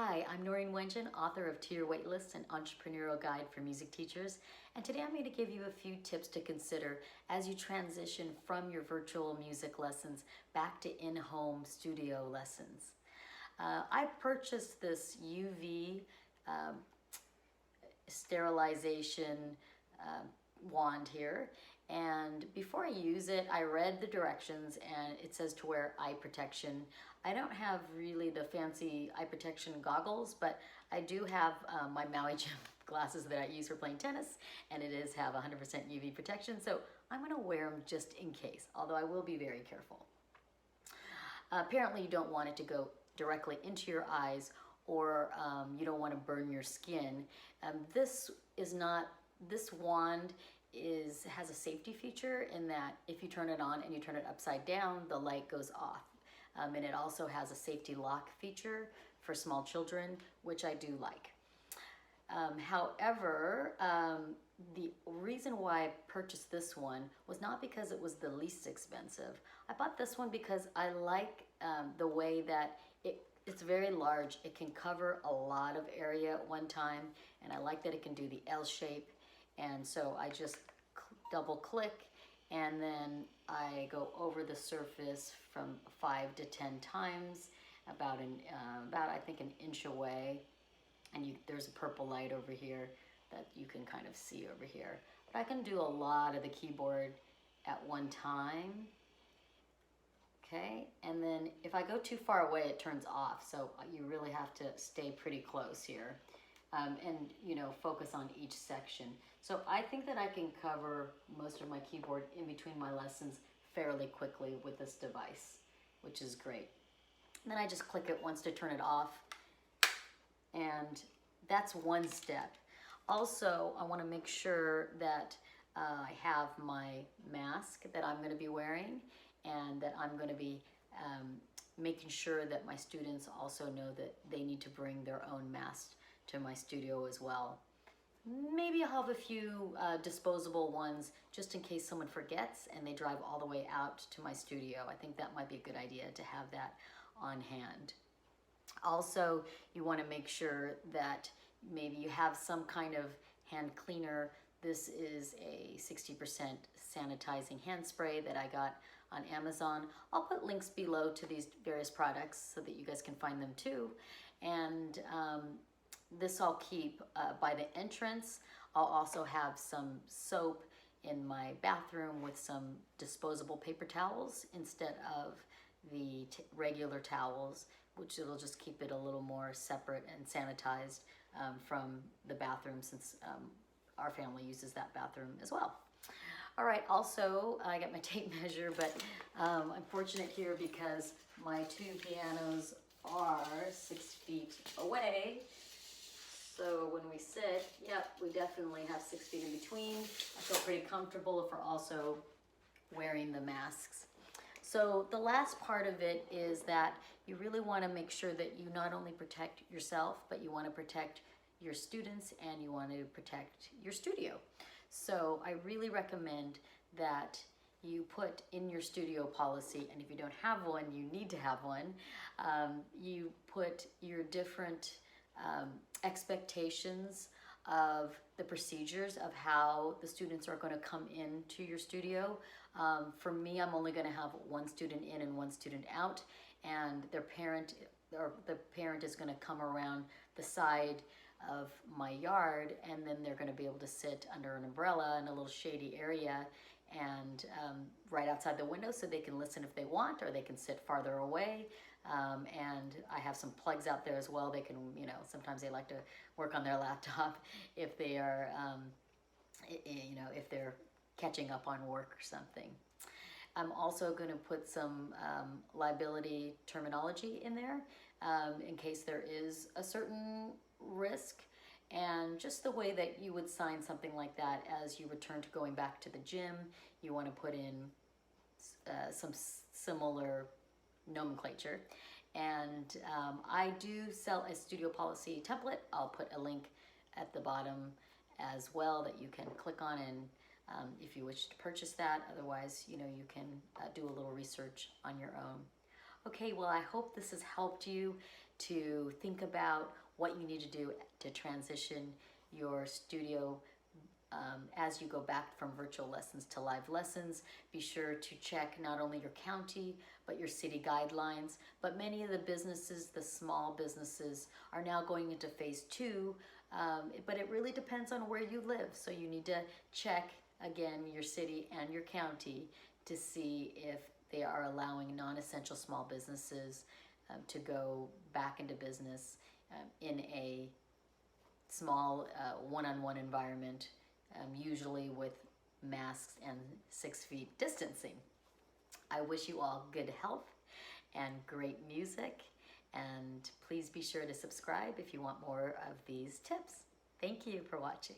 Hi, I'm Noreen Wenjen, author of To Your Waitlist, an entrepreneurial guide for music teachers. And today I'm going to give you a few tips to consider as you transition from your virtual music lessons back to in-home studio lessons. I purchased this UV sterilization wand here, and before I use it I read the directions and it says to wear eye protection. I don't have really the fancy eye protection goggles, but I do have my Maui Gym glasses that I use for playing tennis, and it is have 100% UV protection, so I'm going to wear them just in case, although I will be very careful. Apparently you don't want it to go directly into your eyes, or you don't want to burn your skin. This wand has a safety feature in that if you turn it on and you turn it upside down, the light goes off. And it also has a safety lock feature for small children, which I do like. However, the reason why I purchased this one was not because it was the least expensive. I bought this one because I like the way that it's very large. It can cover a lot of area at one time, and I like that it can do the L shape. And so I just double click, and then I go over the surface from 5 to 10 times, about I think an inch away. And there's a purple light over here that you can kind of see over here. But I can do a lot of the keyboard at one time. Okay, and then if I go too far away, it turns off. So you really have to stay pretty close here, and focus on each section. So I think that I can cover most of my keyboard in between my lessons fairly quickly with this device, which is great. And then I just click it once to turn it off, and that's one step. Also, I want to make sure that I have my mask that I'm going to be wearing, and that I'm going to be making sure that my students also know that they need to bring their own mask to my studio as well. Maybe I'll have a few disposable ones just in case someone forgets and they drive all the way out to my studio. I think that might be a good idea to have that on hand. Also, you want to make sure that maybe you have some kind of hand cleaner. This is a 60% sanitizing hand spray that I got on Amazon. I'll put links below to these various products so that you guys can find them too. And this I'll keep by the entrance. I'll also have some soap in my bathroom with some disposable paper towels instead of the regular towels, which it'll just keep it a little more separate and sanitized from the bathroom, since our family uses that bathroom as well. All right, also I got my tape measure, but I'm fortunate here because my two pianos are 6 feet away. So when we sit, yep, we definitely have 6 feet in between. I feel pretty comfortable if we're also wearing the masks. So the last part of it is that you really want to make sure that you not only protect yourself, but you want to protect your students and you want to protect your studio. So I really recommend that you put in your studio policy, and if you don't have one, you need to have one. You put your different expectations of the procedures of how the students are going to come into your studio. For me, I'm only going to have one student in and one student out, and the parent is going to come around the side of my yard, and then they're going to be able to sit under an umbrella in a little shady area and right outside the window, so they can listen if they want, or they can sit farther away. And I have some plugs out there as well. They can, sometimes they like to work on their laptop if they are, if they're catching up on work or something. I'm also going to put some liability terminology in there in case there is a certain risk, and just the way that you would sign something like that as you return to going back to the gym. You want to put in some similar nomenclature. And I do sell a studio policy template. I'll put a link at the bottom as well that you can click on, and if you wish to purchase that. Otherwise, you can do a little research on your own. Okay, well, I hope this has helped you to think about what you need to do to transition your studio as you go back from virtual lessons to live lessons. Be sure to check not only your county, but your city guidelines. But many of the businesses, the small businesses, are now going into phase 2, but it really depends on where you live. So you need to check, again, your city and your county to see if they are allowing non-essential small businesses to go back into business in a small one-on-one environment, usually with masks and 6 feet distancing. I wish you all good health and great music, and please be sure to subscribe if you want more of these tips. Thank you for watching.